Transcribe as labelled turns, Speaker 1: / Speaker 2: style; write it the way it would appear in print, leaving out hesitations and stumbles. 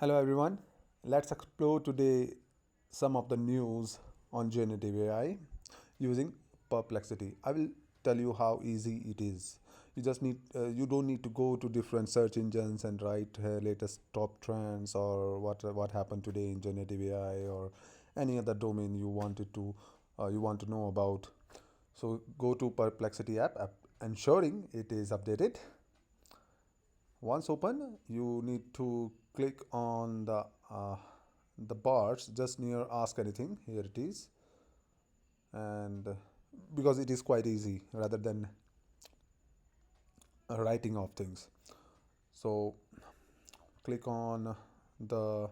Speaker 1: Hello everyone. Let's explore today some of the news on generative AI using Perplexity. I will tell you how easy it is. You don't need to go to different search engines and write latest top trends or what happened today in generative AI or any other domain you want to know about. So go to Perplexity app, ensuring it is updated. Once open, you need to click on the bars just near Ask Anything. Here it is, and because it is quite easy rather than writing of things. So click on the